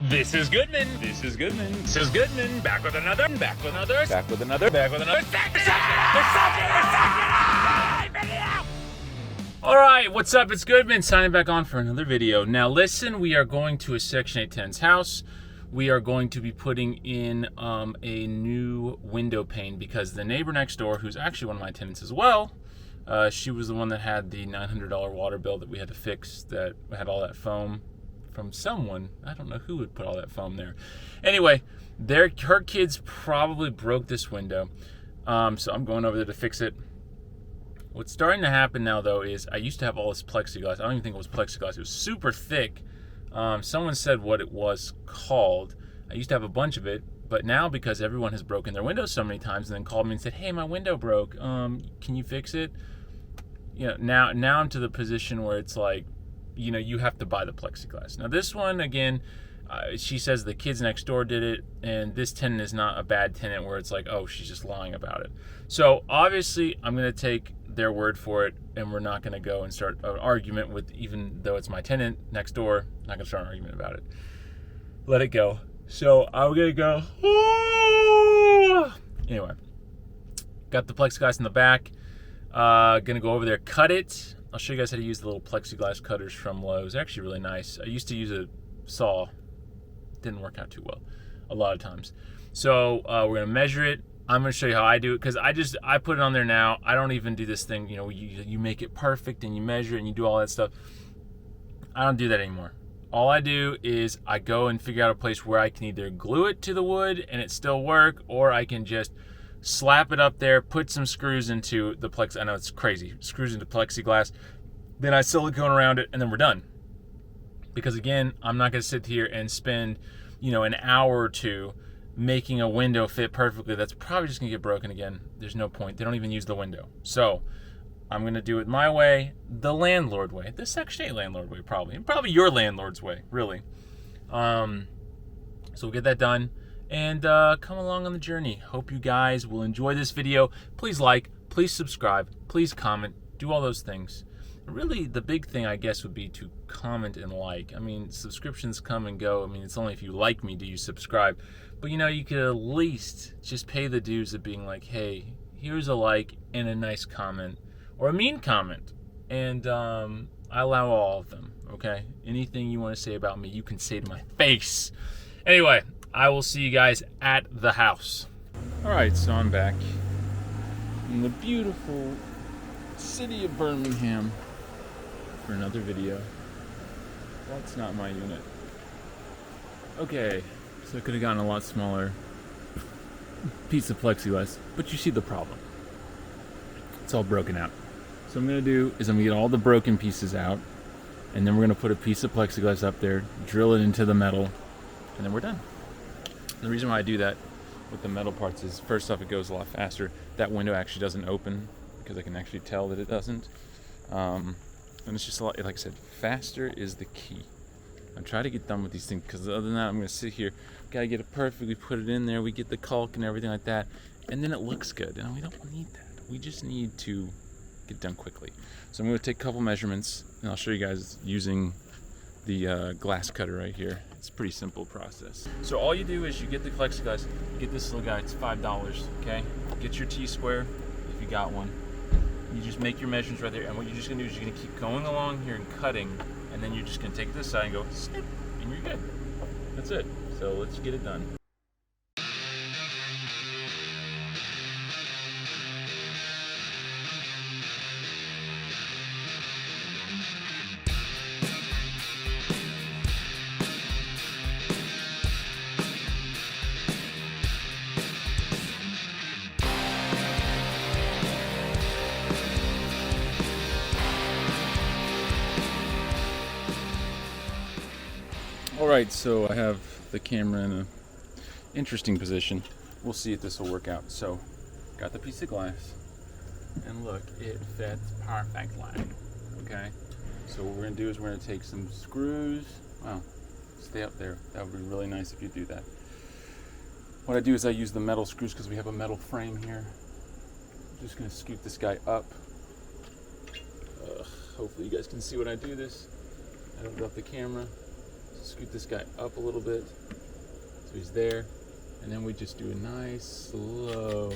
This is Goodman. This is Goodman. This is Goodman. Back with another video. All right, what's up? It's Goodman signing back on for another video. Now listen, we are going to a Section 810's house. We are going to be putting in a new window pane because the neighbor next door, who's actually one of my tenants as well, she was the one that had the $900 water bill that we had to fix, that had all that foam from someone. I don't know who would put all that foam there. Anyway, her kids probably broke this window, so I'm going over there to fix it. What's starting to happen now, though, is I used to have all this plexiglass. I don't even think it was plexiglass. It was super thick. Someone said what it was called. I used to have a bunch of it, but now because everyone has broken their windows so many times and then called me and said, hey, my window broke. Can you fix it? You know, now I'm to the position where it's like, you know, you have to buy the plexiglass. Now this one, again, she says the kids next door did it, and this tenant is not a bad tenant where it's like, oh, she's just lying about it. So obviously I'm going to take their word for it, and we're not going to go and start an argument with, even though it's my tenant next door, not going to start an argument about it. Let it go. So I'm going to go, anyway, got the plexiglass in the back, going to go over there, cut it. I'll show you guys how to use the little plexiglass cutters from Lowe's. They're actually really nice. I used to use a saw. Didn't work out too well a lot of times. So we're going to measure it. I'm going to show you how I do it because I put it on there now. I don't even do this thing, you know, you make it perfect and you measure it and you do all that stuff. I don't do that anymore. All I do is I go and figure out a place where I can either glue it to the wood and it still work, or I can just slap it up there, put some screws into the I know it's crazy, screws into plexiglass, then I silicone around it, and then we're done. Because again, I'm not going to sit here and spend, you know, an hour or two making a window fit perfectly. That's probably just going to get broken again. There's no point. They don't even use the window. So I'm going to do it my way, the landlord way, the Section 8 landlord way, probably your landlord's way, really. So we'll get that done. And come along on the journey. Hope you guys will enjoy this video. Please like, please subscribe, please comment, do all those things. Really, the big thing, I guess, would be to comment and like. I mean, subscriptions come and go. I mean, it's only if you like me do you subscribe. But, you know, you could at least just pay the dues of being like, hey, here's a like and a nice comment. Or a mean comment. And I allow all of them, okay? Anything you want to say about me, you can say to my face. Anyway, I will see you guys at the house. All right, so I'm back in the beautiful city of Birmingham for another video. That's not my unit. Okay, so I could have gotten a lot smaller piece of plexiglass, but you see the problem. It's all broken out. So what I'm gonna do is I'm gonna get all the broken pieces out, and then we're gonna put a piece of plexiglass up there, drill it into the metal, and then we're done. The reason why I do that with the metal parts is, first off, it goes a lot faster. That window actually doesn't open because I can actually tell that it doesn't. And it's just a lot, like I said, faster is the key. I'm trying to get done with these things because other than that, I'm going to sit here, got to get it perfect, we put it in there, we get the caulk and everything like that, and then it looks good. And we don't need that. We just need to get done quickly. So I'm going to take a couple measurements, and I'll show you guys using the glass cutter right here. It's a pretty simple process. So all you do is you get the plexiglass, you get this little guy, it's $5, okay? Get your T-square, if you got one. You just make your measurements right there, and what you're just gonna do is you're gonna keep going along here and cutting, and then you're just gonna take this side and go snip, and you're good. That's it. So let's get it done. Alright, so I have the camera in an interesting position. We'll see if this will work out. So, got the piece of glass, and look, it fits perfectly. Okay? So what we're going to do is we're going to take some screws. Wow, stay up there. That would be really nice if you do that. What I do is I use the metal screws because we have a metal frame here. I'm just going to scoot this guy up. Hopefully you guys can see when I do this. I don't drop the camera. scoot this guy up a little bit so he's there, and then we just do a nice slow.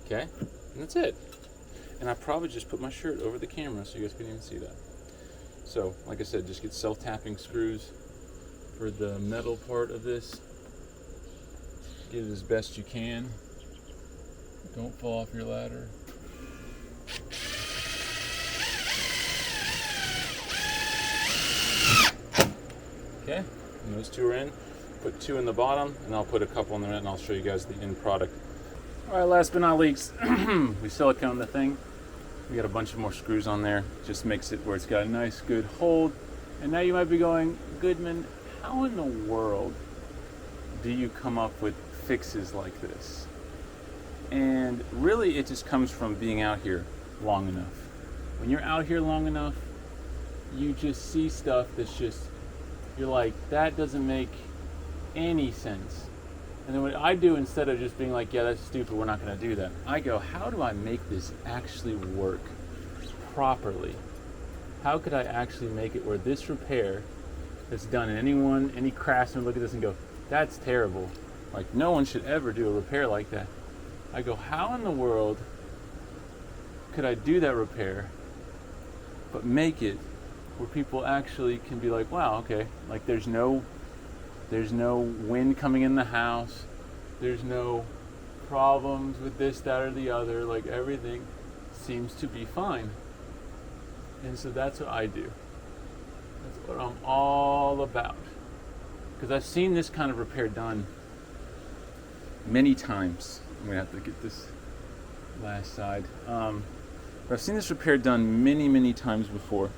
Okay, and that's it. And I probably just put my shirt over the camera so you guys can even see that. So, like I said, just get self-tapping screws for the metal part of this. Get it as best you can. Don't fall off your ladder. Okay, and those two are in. Put two in the bottom, and I'll put a couple in there, and I'll show you guys the end product. All right, last but not least, we silicone the thing. We got a bunch of more screws on there. Just makes it where it's got a nice, good hold. And now you might be going, Goodman, how in the world do you come up with fixes like this? And really, it just comes from being out here long enough. When you're out here long enough, you just see stuff that's just, you're like, that doesn't make any sense. And then what I do, instead of just being like, yeah, that's stupid, we're not going to do that, I go, how do I make this actually work properly? How could I actually make it where this repair that's done, and any craftsman look at this and go, that's terrible. Like, no one should ever do a repair like that. I go, how in the world could I do that repair, but make it where people actually can be like, wow, okay, like there's no wind coming in the house, there's no problems with this, that, or the other, like everything seems to be fine. And so that's what I do. That's what I'm all about. Because I've seen this kind of repair done many times. I'm gonna have to get this last side. But I've seen this repair done many, many times before.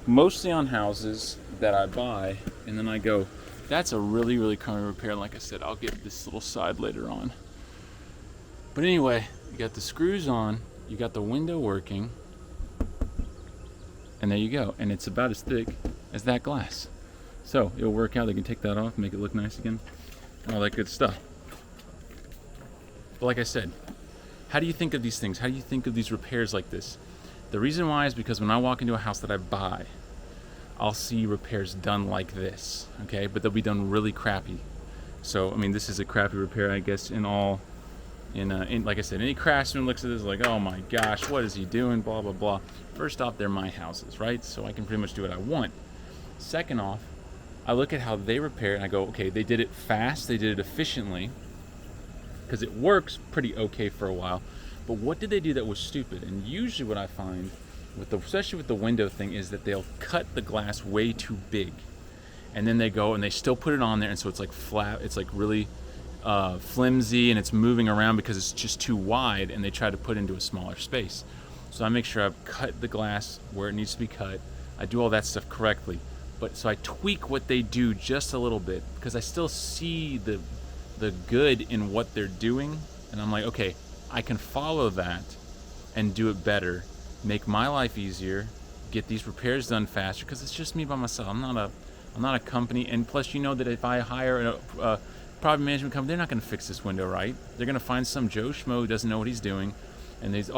Mostly on houses that I buy, and then I go, that's a really, really common repair. And like I said, I'll get this little side later on. But anyway, you got the screws on, you got the window working, and there you go. And it's about as thick as that glass. So it'll work out. They can take that off, make it look nice again, all that good stuff. But like I said, how do you think of these things? How do you think of these repairs like this? The reason why is because when I walk into a house that I buy, I'll see repairs done like this, okay? But they'll be done really crappy. So, I mean, this is a crappy repair, I guess, in like I said, any craftsman looks at this like, oh my gosh, what is he doing, blah, blah, blah. First off, they're my houses, right? So I can pretty much do what I want. Second off, I look at how they repair it and I go, okay, they did it fast, they did it efficiently, because it works pretty okay for a while. But what did they do that was stupid? And usually what I find, especially with the window thing, is that they'll cut the glass way too big. And then they go and they still put it on there, and so it's like flat, it's like really flimsy, and it's moving around because it's just too wide, and they try to put it into a smaller space. So I make sure I've cut the glass where it needs to be cut. I do all that stuff correctly. But so I tweak what they do just a little bit, because I still see the good in what they're doing, and I'm like, okay, I can follow that and do it better, make my life easier, get these repairs done faster, because it's just me by myself. I'm not a company, and plus you know that if I hire a property management company, they're not going to fix this window right. They're going to find some Joe Schmo who doesn't know what he's doing, and he's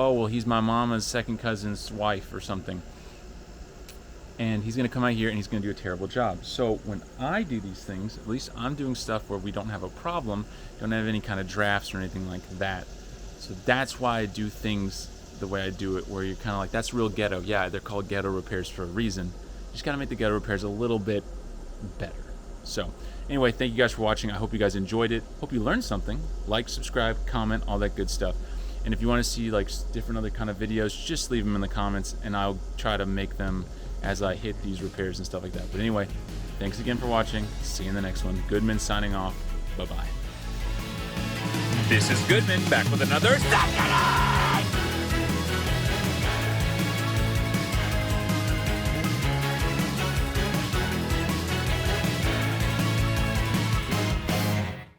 my mama's second cousin's wife or something, and he's going to come out here and he's going to do a terrible job. So when I do these things, at least I'm doing stuff where we don't have a problem, don't have any kind of drafts or anything like that. So that's why I do things the way I do it, where you're kind of like, that's real ghetto. Yeah, they're called ghetto repairs for a reason. You just got to make the ghetto repairs a little bit better. So anyway, thank you guys for watching. I hope you guys enjoyed it. Hope you learned something. Like, subscribe, comment, all that good stuff. And if you want to see like different other kind of videos, just leave them in the comments, and I'll try to make them as I hit these repairs and stuff like that. But anyway, thanks again for watching. See you in the next one. Goodman signing off. Bye-bye. This is Goodman, back with another